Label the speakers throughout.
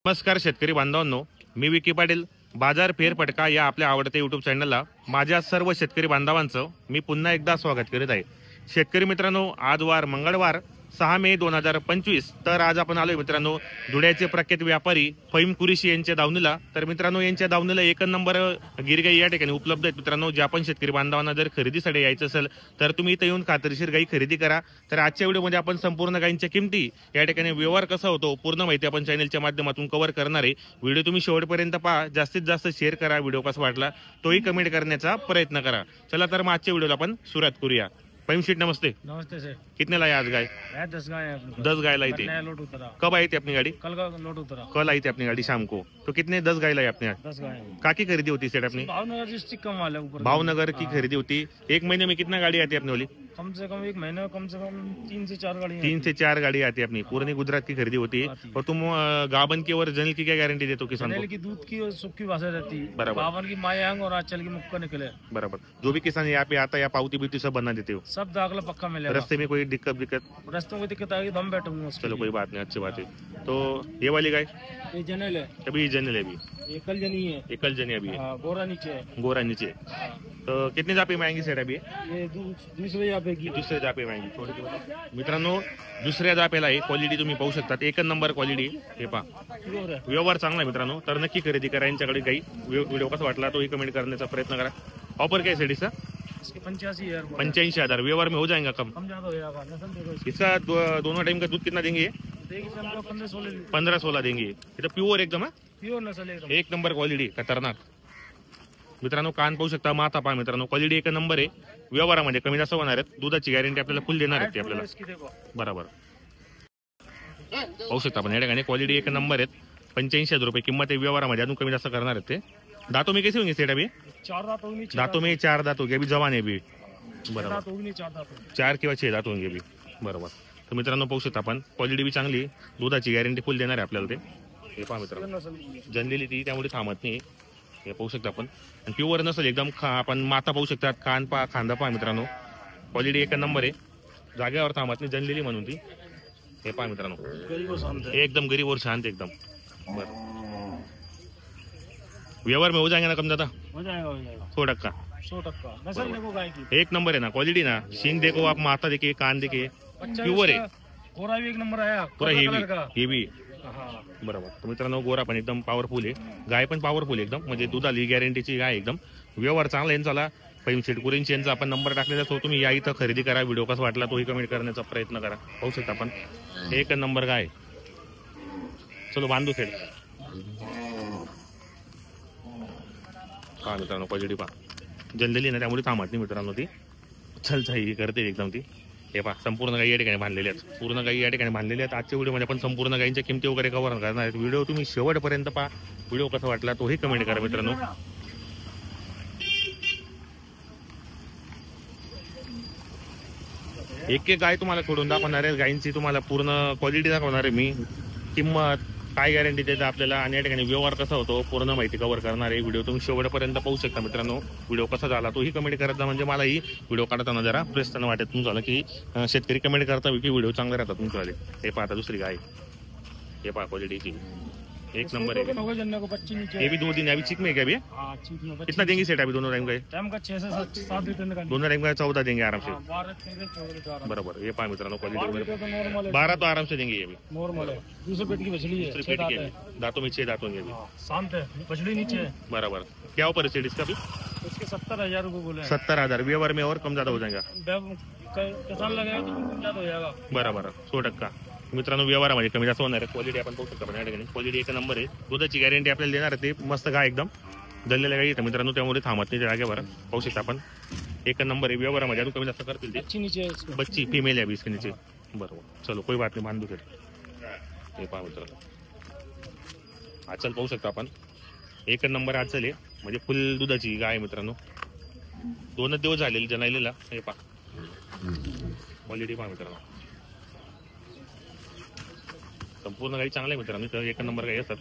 Speaker 1: नमस्कार शेतकरी बांधवांनो, मी विकी पाटील. बाजार फेरफटका या आपल्या आवडत्या यूट्यूब चॅनलला माझ्या सर्व शेतकरी बांधवांचं मी पुन्हा एकदा स्वागत करीत आहे. शेतकरी मित्रांनो, आज वार मंगळवार 6 मे 2025. तर आज आपण आलोय मित्रांनो धुळ्याचे प्रख्यात व्यापारी फहीम कुरेशी यांच्या दावणीला. तर मित्रांनो, यांच्या दावणीला एक नंबर गिरगाई या ठिकाणी उपलब्ध आहेत. मित्रांनो, ज्या पण शेतकरी बांधवांना जर खरेदीसाठी यायचं असेल तर तुम्ही इथे येऊन खात्रीशीर गाई खरेदी करा. तर आजच्या व्हिडिओमध्ये आपण संपूर्ण गायींच्या किमती, या ठिकाणी व्यवहार कसा होतो, पूर्ण माहिती आपण चॅनलच्या माध्यमातून कव्हर करणार आहे. व्हिडिओ तुम्ही शेवटपर्यंत पहा, जास्तीत जास्त शेअर करा. व्हिडिओ कसा वाटला तोही कमेंट करण्याचा प्रयत्न करा. चला तर मग आजच्या व्हिडिओला आपण सुरुवात करूया. फहीम शेठ नमस्ते.
Speaker 2: नमस्ते सर.
Speaker 1: कितने लाए आज गाय?
Speaker 2: 10 गाय है.
Speaker 1: 10 गाय लाई थी.
Speaker 2: नया लोड उतरा.
Speaker 1: कब आई थी अपनी गाड़ी?
Speaker 2: कल का लोड उतरा.
Speaker 1: कल आई थी अपनी गाड़ी शाम को. तो कितने 10 गाय लाई आपने?
Speaker 2: 10 गाय.
Speaker 1: काकी खरीदी होती सेठ अपनी?
Speaker 2: भावनगर डिस्ट्रिक्ट कम वाले ऊपर.
Speaker 1: भावनगर की खरीदी होती. एक महीने में कितना गाड़ी आती है अपनी वाली?
Speaker 2: कम से कम एक महीने में कम से कम 3 से 4 गाड़ी.
Speaker 1: 3 से 4 गाड़ी आती है अपनी. पूर्णी गुजरात की खरीदी होती है. और तुम गाबन की और जनरल की क्या गारंटी देते हो किसान को?
Speaker 2: की दूध की और सुख की भाषा रहती है.
Speaker 1: बराबर.
Speaker 2: गाबन की माए आंग और आंचल की मुक्का निकले.
Speaker 1: बराबर. जो भी किसान यहाँ पे आता है या पावती बीती सब बना देते हो?
Speaker 2: सब दाखला पक्का मिलेगा.
Speaker 1: रास्ते में कोई दिक्कत?
Speaker 2: रास्तों में दिक्कत आएगी तो हम बैठूंगे.
Speaker 1: चलो कोई बात नहीं, अच्छी बात है. तो ये वाली गाय
Speaker 2: ये जनरल है.
Speaker 1: अभी जनरल है. अभी
Speaker 2: ये कल जनी है.
Speaker 1: एकल जनी अभी है.
Speaker 2: गोरा नीचे है.
Speaker 1: गोरा नीचे. तो कितने जापे में आएंगी सेठ अभी?
Speaker 2: ये दूसरे जापे की.
Speaker 1: दुसऱ्या जापे में आएंगी. मित्रांनो, दुसऱ्या जापेला ही क्वालिटी तुम्ही पाहू शकता. एक नंबर क्वालिटी. हे पहा, व्यवहार चांगला आहे मित्रांनो. तर नक्की खरेदी करा यांच्याकडे गाई. व्हिडिओ कसा वाटला तोही कमेंट करण्याचा प्रयत्न करा. ऑफर क्या है सेठ इसका? 85,000. व्यवहार में हो जाएगा कम?
Speaker 2: ज्यादा हो जाएगा.
Speaker 1: इसका दोनों टाइम का दूध कितना देंगे? 15-16 देंगे. ये तो प्योर एकदम है.
Speaker 2: प्योर नस्ल है.
Speaker 1: एक नंबर क्वालिटी, खतरनाक. मित्रांनो, कान पाहू शकता, माथा पहा मित्रांनो. क्वालिटी एक नंबर आहे. व्यवहारामध्ये कमी जास्त होणार आहेत. दुधाची गॅरंटी आपल्याला फुल देणार आहेत ते आपल्याला. बरोबर. पाहू शकता आपण या ठिकाणी क्वालिटी एक नंबर आहेत. 85,000 रुपये किंमत आहे. व्यवहारामध्ये अजून कमी जास्त करणार आहेत ते. दांतों में कैसे होंगे सेठ अभी?
Speaker 2: 4 दांत होंगे.
Speaker 1: दांतों में 4 दांत होंगे. अभी जवान है अभी. बरोबर. 4 किंवा 6 दांत होंगे अभी. बरोबर. तर मित्रांनो, पाहू शकता आपण क्वालिटी बी चांगली. दुधाची गॅरंटी फुल देणार आहे आपल्याला ते. हे पहा मित्रांनो, जनलेली ती त्यामुळे थांबत नाही. हे पाहू शकता आपण. आणि प्युअर नसेल एकदम. आपण माथा पाहू शकतात. कान पहा, खांदा पहा मित्रांनो. क्वालिटी एक नंबर आहे. जागेवर थांबत नाही, जनलेली म्हणून ती. हे पहा मित्रांनो, एकदम गरीब और शांत एकदम. बरं. व्यवहार में हो जाएंगे ना कम ज्यादा?
Speaker 2: हो जाएगा.
Speaker 1: 100%.
Speaker 2: 100%. नस्ल देखो गाय की.
Speaker 1: एक नंबर है ना क्वालिटी ना. सींग देखो आप, माथा देखिए, कान देखिए, प्युअर है.
Speaker 2: गोरा भी एक नंबर आया.
Speaker 1: पूरा हेवी. बरोबर. तर मित्रांनो, गोरा पण एकदम पॉवरफुल आहे. गाय पण पॉवरफुल एकदम. म्हणजे दुधाली गॅरंटीची गाय एकदम. व्यवहार चांगला आहे. चला, फहीम शेठ कुरेशी यांचा आपण नंबर टाकलेला असतो. तुम्ही या इथं खरेदी करा. व्हिडिओ कसा वाटला तोही कमेंट करण्याचा प्रयत्न करा. पाहू शकता आपण, एक नंबर गाय. चलो बांधू सेठ. पहा मित्रांनो, क्वालिटी पहा. जनरली ना त्यामुळे थांबत नाही मित्रांनो ती. चलचाई करते एकदम ती. हे पहा, संपूर्ण गाई या ठिकाणी बांधलेल्या आहेत. पूर्ण गाई या ठिकाणी बांधलेल्या आहेत. आजच्या व्हिडिओमध्ये आपण संपूर्ण गाईंच्या किमती वगैरे कव्हर करणार आहेत. व्हिडिओ तुम्ही शेवटपर्यंत पहा. व्हिडिओ कसा वाटला तोही कमेंट करा मित्रांनो. एक एक गाय तुम्हाला सोडून दाखवणार आहे. गायींची तुम्हाला पूर्ण क्वालिटी दाखवणार आहे मी. किंमत काय गॅरंटी देतं आपल्याला आणि या ठिकाणी व्यवहार कसा होतो पूर्ण माहिती कव्हर करणार आहे. व्हिडिओ तुम्ही शेवटपर्यंत पाहू शकता मित्रांनो. व्हिडिओ कसा झाला तोही कमेंट करत जा. म्हणजे मलाही व्हिडिओ काढताना जरा प्रश्न वाटत तुमचं की शेतकरी कमेंट करता की व्हिडिओ चांगले राहतात तुमच्यावाले. हे पाहता दुसरी गाय. हे पहा क्वालिटीची एक नंबर है. ये भी 2 दिन अभी चिक में क्या? अभी कितना देंगे सेठ अभी दोनों टाइम का?
Speaker 2: 6 से 7 लीटर.
Speaker 1: दोनों टाइम का 14 देंगे आराम से. बराबर. ये पहा मित्रांनो क्वालिटी 12 तो आराम से देंगे. ये भी
Speaker 2: नॉर्मल है. दूसरे पेट की बछड़ी है. 6 दांत है.
Speaker 1: दांतों में 6 दांत होंगे अभी.
Speaker 2: शांत है. बछड़ी नीचे है.
Speaker 1: बराबर. क्या ऊपर है सेठ इसका? भी
Speaker 2: इसके 70,000 रुपये बोले.
Speaker 1: 70,000. व्यवहार में और कम ज्यादा हो जाएगा.
Speaker 2: किसान लगेगा तो कम ज्यादा हो जाएगा.
Speaker 1: बराबर. 100%. मित्रांनो, व्यवहारामध्ये कमी जास्त होणार आहे. क्वालिटी आपण पाहू शकता पण या ठिकाणी क्वालिटी एक नंबर आहे. दुधाची गॅरंटी आपल्याला देणार आहे. ते मस्त गाय एकदम जल्लेल्या गाई येतं मित्रांनो. त्यामुळे थांबत नाही जागेवर. पाहू शकता आपण, एक नंबर आहे. व्यवहारामध्ये अजून कमी जास्त करतील ते. बच्ची फीमेल आहे अभी इसके नीचे. बरोबर. चलो कोई बात नाही, बांधू फिर. हे पहा मित्रांनो, आचल पाहू शकता आपण. एक नंबर आचल आहे. म्हणजे फुल दुधाची गाय मित्रांनो. 2 दिवस झालेले जनायलेला. हे पहा क्वालिटी पहा मित्रांनो. संपूर्ण गाई चांगल्या मित्रांनो. तर एक नंबर गाई असतात.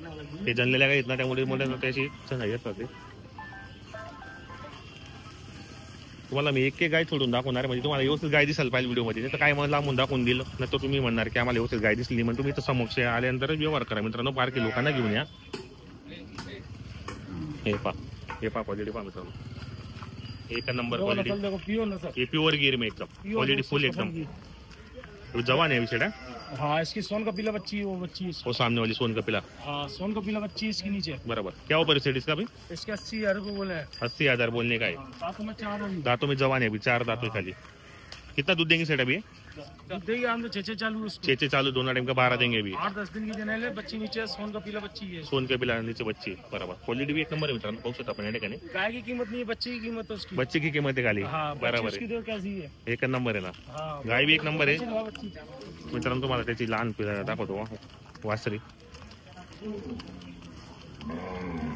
Speaker 1: ते जनलेल्या गाई आहेत ना, त्यामुळे मोठ्या त्याची गाई असतात ते. तुम्हाला मी एक गाय सोडून दाखवणार, म्हणजे तुम्हाला व्यवस्थित गाय दिसायला पाहिजे व्हिडिओमध्ये. नाही तर काय मला लांबून दाखवून दिलं नाही तर तुम्ही म्हणणार की आम्हाला व्यवस्थित गाय दिसली, म्हणून तुम्ही तर समक्ष आल्यानंतर व्यवहार करा मित्रांनो. बारकी लोकांना घेऊन या. हे पा क्वालिटी पा मित्रांनो, एक नंबर क्वालिटी.
Speaker 2: देखो प्योर नस्ल,
Speaker 1: ये प्योर गिर में एकदम क्वालिटी फुल एकदम. तो जवान है अभी.
Speaker 2: हाँ इसकी सोन कपिला बच्ची, वो बच्ची
Speaker 1: वो सामने वाली सोन कपिला.
Speaker 2: हाँ सोन कपिला बच्ची इसके नीचे.
Speaker 1: बराबर. क्या ऊपर सेट इसका अभी?
Speaker 2: इसके 80,000 को बोले हैं.
Speaker 1: 80,000 बोलने का है.
Speaker 2: दांतों में 4 होंगी.
Speaker 1: दांतों में जवान है अभी, 4 दांतों खाली. कितना दूध देंगे सेट अभी?
Speaker 2: देगी हम तो 6 चालू उसको.
Speaker 1: 6 चालू, दोनों टाइम का 12 देंगे अभी.
Speaker 2: 8-10 दिन की जनेल है. बच्ची नीचे सोन कपिला बच्ची है.
Speaker 1: सोन कपिला नीचे बच्ची. बराबर. क्वालिटी भी एक नंबर है मित्रांनो, पाहू शकता आपण या ठिकाणी.
Speaker 2: गाय की कीमत नहीं है, बच्ची की कीमत है उसकी.
Speaker 1: बच्चे की किंमत आहे खाली.
Speaker 2: हाँ
Speaker 1: बराबर
Speaker 2: उसकी
Speaker 1: आहे.
Speaker 2: देखो कैसी है.
Speaker 1: एक नंबर आहे ना.
Speaker 2: हाँ
Speaker 1: गाय भी एक नंबर आहे
Speaker 2: बच्ची.
Speaker 1: मित्रांनो. तुम्हाला त्याची लहान दाखवतो वासरी.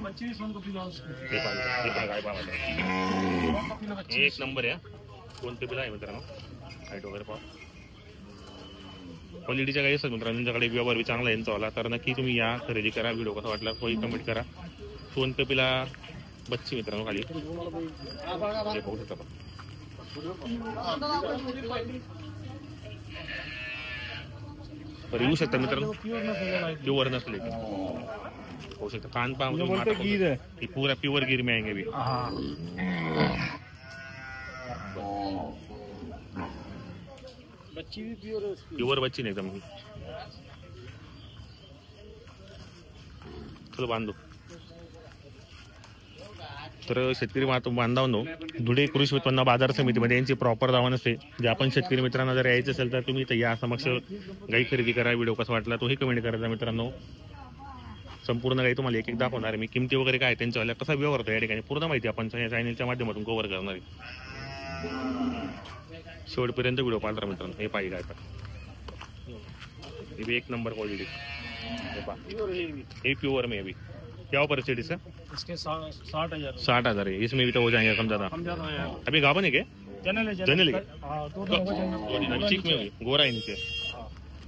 Speaker 2: बच्ची सोन कपिला उसकी.
Speaker 1: हे पहा गाय पहा.
Speaker 2: सोन कपिला बच्ची.
Speaker 1: एक नंबर आहे. सोन कपिला आहे मित्रांनो. हाईट वगैरे पहा. क्वालिटीच्या गाई असतात मित्रांनो. तुमच्याकडे व्यवहार बी चांगला यांचा वाला तर नक्की तुम्ही या, खरेदी करा. व्हिडिओ कसा वाटला कोई कमेंट करा. सोन कपिला बच्ची मित्रांनो खाली. हे पाहू शकता. येऊ शकता मित्रांनो.
Speaker 2: प्योर नस्ल
Speaker 1: प्युअर नसले होऊ शकता. कान पहा.
Speaker 2: बोलते गिर है.
Speaker 1: ये पूरा प्योर गिर में आएंगे अभी.
Speaker 2: हाँ बच्ची भी प्योर है उसकी.
Speaker 1: प्युअर बच्ची नाही एकदम. चलो बांधू. तर शेतकरी बांधवांनो, धुळे कृषी उत्पन्न बाजार समितीमध्ये यांची प्रॉपर दावा नसते. जे आपण शेतकरी मित्रांना जर यायचं असेल तर तुम्ही या समक्ष गाई खरेदी करा. व्हिडिओ कसा वाटला तोही कमेंट करायचा मित्रांनो. संपूर्ण गाई तुम्हाला एक दाखवणार आहे मी. किमती वगैरे काय त्यांच्यावाल्या कसा व्यवहार होतो या ठिकाणी पूर्ण माहिती आपण चॅनलच्या माध्यमातून कव्हर करणार आहे. शेवटपर्यंत व्हिडिओ पाहता मित्रांनो. हे पाहिजे काय ये भी एक नंबर क्वालिटी. ये प्योर में अभी क्या ऊपर सेट इसका?
Speaker 2: इसके 60,000.
Speaker 1: 60,000 है. इसमें भी तो हो जाएंगे कम ज्यादा.
Speaker 2: हम ज्यादा है यार.
Speaker 1: अभी गाभन है क्या?
Speaker 2: जनरल है. हाँ दो दिन हो जाएंगे.
Speaker 1: चीक में भी गोरा है नीचे.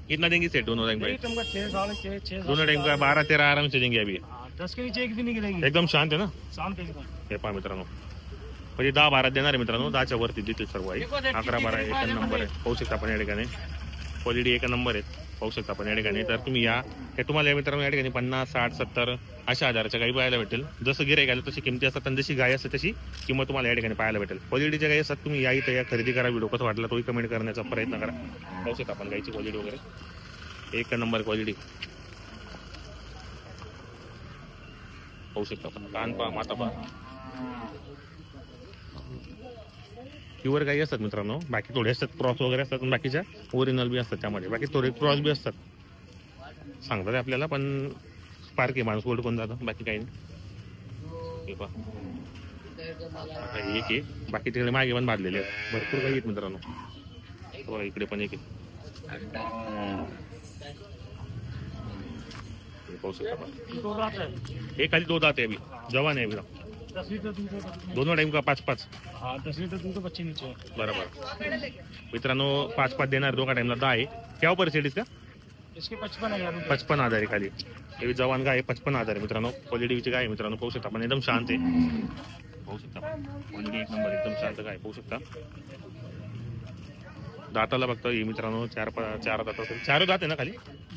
Speaker 1: कितना देंगे सेट दोनों टाइम
Speaker 2: एक टाइम का 6, 6.5, 6.
Speaker 1: दोनों टाइम का 12-13 आराम से देंगे अभी.
Speaker 2: 10 के नीचे एक भी नहीं गिरेगी.
Speaker 1: एकदम शांत आहे ना.
Speaker 2: शांत एकदम.
Speaker 1: हे पहा मित्रांनो. म्हणजे 10-12 देणार आहे मित्रांनो. 10च्या वरती देतील सर्व आहे. 11-12 एक नंबर आहे. पाहू शकता आपण या ठिकाणी. क्वालिटी एक नंबर आहे. पाहू शकता आपण या ठिकाणी. तर तुम्ही या. हे तुम्हाला या मित्रांनो या ठिकाणी 50, 60, 70 अशा हजाराच्या गाई पाहायला भेटेल. जसं गिराईक आलं तशी किमती असतात आणि जशी गाय असते तशी किंमत तुम्हाला या ठिकाणी पाहायला भेटेल. क्वालिटीच्या गाई असतात. तुम्ही या इथं या खरेदी करा. व्हिडिओ कसा वाटला तोही कमेंट करण्याचा प्रयत्न करा. पाहू शकता आपण गायची क्वालिटी वगैरे एक नंबर क्वालिटी. पाहू शकता आपण. कान पहा, माता पहा. प्युअर गाई असतात मित्रांनो. बाकी थोडे असतात क्रॉस वगैरे असतात, बाकीच्या ओरिजिनल बी असतात त्यामध्ये. बाकी थोडे क्रॉस बी असतात सांगतात आपल्याला, पण स्पार्की माणूस गोल्ड कोण जातं बाकी काही नाही. हे पहा एक आहे. बाकी तिकडे मागे पण बांधलेले आहेत भरपूर काही आहेत मित्रांनो. इकडे पण एक आहे. पाहू शकता आपण. हे खाली 2 दात आहे अभी. जवान आहे अभी.
Speaker 2: 10 लीटर दूध.
Speaker 1: दोनों टाइम का 5-5.
Speaker 2: हाँ 10 लीटर दूध तो बच्ची नीचे है.
Speaker 1: बराबर मित्रांनो. 5-5 देणार. 2 टाइमला 10 आहे. क्या ऊपर सेट इसका?
Speaker 2: इसके 55,000.
Speaker 1: 55,000 आहे खाली. हे जवान गाय 55,000 आहे मित्रांनो. क्वालिटीची गाय मित्रांनो. पाहू शकता आपण एकदम शांत आहे. पाहू शकता क्वालिटी एक नंबर एकदम शांत गाय. पाहू शकता. दाताला बघता हे मित्रांनो 4 दात असेल. 4 दात आहे ना खाली.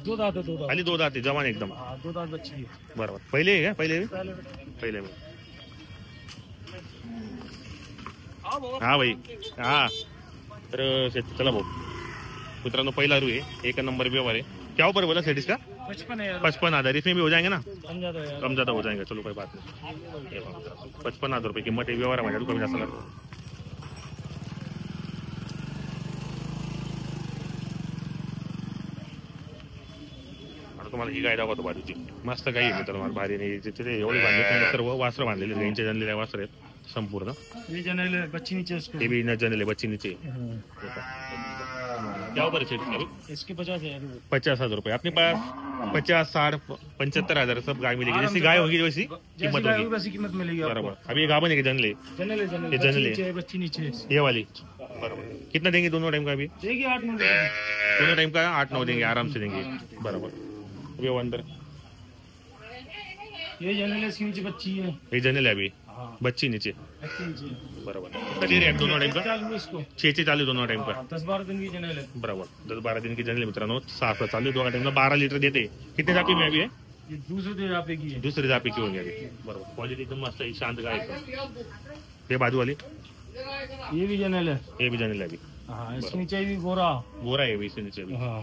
Speaker 2: 2 दांत है. 2 दांत.
Speaker 1: खाली 2 दात आहे. जवान एकदम.
Speaker 2: हाँ 2 दांत बच्ची है.
Speaker 1: बरोबर. पहिले आहे का? पहिले
Speaker 2: पहले
Speaker 1: हा भाई. हा तर चला भाऊ मित्रांनो. पहिला रू आहे. एक नंबर व्यवहार है. क्या ऊपर बोला सेट इसका? 55,000. इसमें भी हो जाएंगे ना. कम ज्यादा हो जाएंगे. चलो कोई बात नहीं. 55,000 रुपये किंमत आहे. व्यवहार माझ्या कमी जास्त लागतो. आता तुम्हाला ही गाय दाखवतो बाजूची. मस्त गाई आहे मित्रांनो. भारी नाही तिथे एवढी बांधली. सर्व वासरं बांधलेली गाईंचे जनलेल्या वासर आहेत संपूर्ण.
Speaker 2: ये जनरल है. बच्ची नीचे इसको.
Speaker 1: ये भी न जनले बच्ची नीचे. क्या ऊपर है
Speaker 2: इसके 50,000.
Speaker 1: 50,000 रुपये. अपने पास 50, 60, 75,000 सब गाय मिलेगी. जैसी गाय होगी वैसी कीमत होगी.
Speaker 2: वैसी कीमत मिलेगी.
Speaker 1: बराबर. अभी ये गाभन है कि जनले?
Speaker 2: जनरल
Speaker 1: जनरल
Speaker 2: बच्ची नीचे.
Speaker 1: ये वाली. बराबर. कितना देंगे दोनों टाइम का? अभी
Speaker 2: देगी 8-9.
Speaker 1: दोनों टाइम का 8-9 देंगे. आराम से देंगे. बराबर. अभी वो अंदर
Speaker 2: ये जनरल है, इसकी नीचे बच्ची है।
Speaker 1: हे जनेल आहे अभी
Speaker 2: हाँ
Speaker 1: बच्ची नीचे
Speaker 2: बच्ची नीचे है।
Speaker 1: बरोबर कितना दे रहे हैं दोनों टाइम का
Speaker 2: चालू है इसको।
Speaker 1: 6 चालू दोनों टाइम का
Speaker 2: 10-12 दिन की जनरल है।
Speaker 1: बरोबर 10-12 दिन की जनेल मित्रांनो 6 चालू दोनों टाइम का 12 लीटर देते कितने जाती में अभी है
Speaker 2: ये दूसरे दिन आप की है।
Speaker 1: दुसरी जापी की होगी अभी बरोबर क्वालिटी एकदम मस्त आहे शांत गाय एकदम हे बाजू वाली
Speaker 2: ये भी जनरल है।
Speaker 1: हे भी जनेल आहे अभी
Speaker 2: हाँ इसके नीचे भी गोरा।
Speaker 1: गोरा है अभी इसके नीचे अभी
Speaker 2: हाँ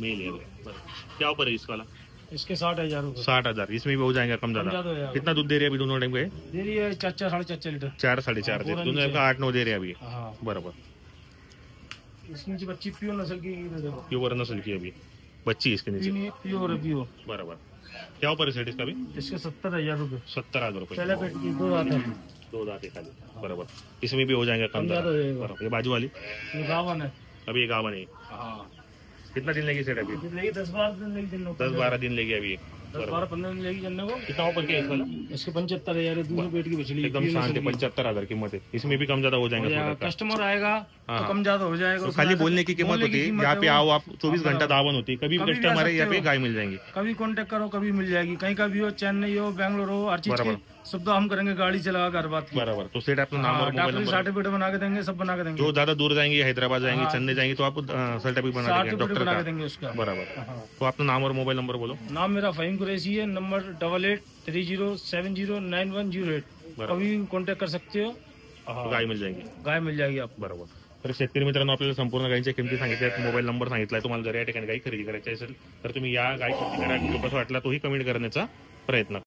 Speaker 1: मेल है अभी बरोबर क्या ऊपर है इसका वाला
Speaker 2: इसके 60,000 रुपये
Speaker 1: 60,000 इसमें भी हो जाएगा कम
Speaker 2: कम
Speaker 1: ज्यादा
Speaker 2: ज्यादा हो जाएगा।
Speaker 1: कितना दूध दे रही है अभी दोनों टाइम पे
Speaker 2: दे रही है 4-4 लीटर।
Speaker 1: 4-4.5 दे
Speaker 2: गोरा
Speaker 1: दोनों
Speaker 2: नीचे।
Speaker 1: का 8-9 दे रहे हैं अभी
Speaker 2: हाँ
Speaker 1: बरोबर
Speaker 2: इसके नीचे बच्ची प्योर नस्ल की देखो।
Speaker 1: प्योर नस्ल की अभी बच्ची है इसके नीचे
Speaker 2: प्योर है प्योर।
Speaker 1: बराबर क्या ऊपर है सेट इसका भी
Speaker 2: इसके 70,000 रुपये।
Speaker 1: 70,000 रुपए
Speaker 2: पहले पेट की 2 आता है।
Speaker 1: दो दाते खाली बराबर इसमें भी हो जाएगा कम
Speaker 2: कम ज्यादा हो जाएगा।
Speaker 1: बराबर ये बाजू वाली
Speaker 2: ये गावन है।
Speaker 1: अभी ये गावन है
Speaker 2: हाँ
Speaker 1: कितना दिन लेगी सेट अभी
Speaker 2: लेगी 10-12 दिन लेगी जन्नो।
Speaker 1: 10-12 दिन लेगी अभी
Speaker 2: 10-12-15 दिन लेगी जन्नो को।
Speaker 1: कितना ऊपर क्या है इसका
Speaker 2: इसके 75,000 है। दूसरे पेट की बछड़ी
Speaker 1: एकदम शांत है 75,000 कीमत है इसमें भी कम ज्यादा हो जाएगा थोड़ा सा।
Speaker 2: कस्टमर आएगा
Speaker 1: हाँ।
Speaker 2: तो कम ज्यादा हो जाएगा।
Speaker 1: तो
Speaker 2: उसमें
Speaker 1: खाली
Speaker 2: ऐसा-
Speaker 1: बोलने की कीमत होती है यहाँ पे आओ आप 24 घंटा दावन होती है कभी भी
Speaker 2: कभी भी आ
Speaker 1: कस्टमर है यहाँ
Speaker 2: सकते
Speaker 1: पे
Speaker 2: हो।
Speaker 1: गाय मिल जाएंगी
Speaker 2: कभी कांटेक्ट करो कभी मिल जाएगी। कहीं का भी हो चेन्नई हो बेंगलोर हो हर चीज
Speaker 1: बराबर।
Speaker 2: की सुविधा हम करेंगे। गाड़ी चला घर बात की।
Speaker 1: बराबर तो सेट अपना नाम और मोबाइल
Speaker 2: डॉक्टर
Speaker 1: नंबर
Speaker 2: सर्टिफिकेट बना के देंगे सब बना के देंगे।
Speaker 1: जो ज्यादा दूर जाएंगे हैदराबाद जाएंगे
Speaker 2: हाँ।
Speaker 1: चेन्नई जाएंगे तो आपको सर्टिफिकेट बना देंगे
Speaker 2: सर्टिफिकेट
Speaker 1: डॉक्टर
Speaker 2: बना के
Speaker 1: का
Speaker 2: देंगे उसका।
Speaker 1: बराबर
Speaker 2: हाँ।
Speaker 1: तो अपना नाम और मोबाइल नंबर बोलो
Speaker 2: नाम मेरा फहीम कुरैशी है। नंबर 8830709108।
Speaker 1: बराबर।
Speaker 2: कभी कांटेक्ट कर सकते हो।
Speaker 1: तो गाय मिल जाएंगी
Speaker 2: गाय मिल जाएगी आपको।
Speaker 1: बरोबर तर शेतकरी मित्रांनो आपल्याला संपूर्ण गायीच्या किमती सांगितल्या आहेत मोबाईल नंबर सांगितलाय तुम्हाला जर या ठिकाणी गाई खरेदी करायची असेल तर तुम्ही या गाय खरेदी करा व्हिडिओ कसा वाटला तोही कमेंट करण्याचा प्रयत्न करा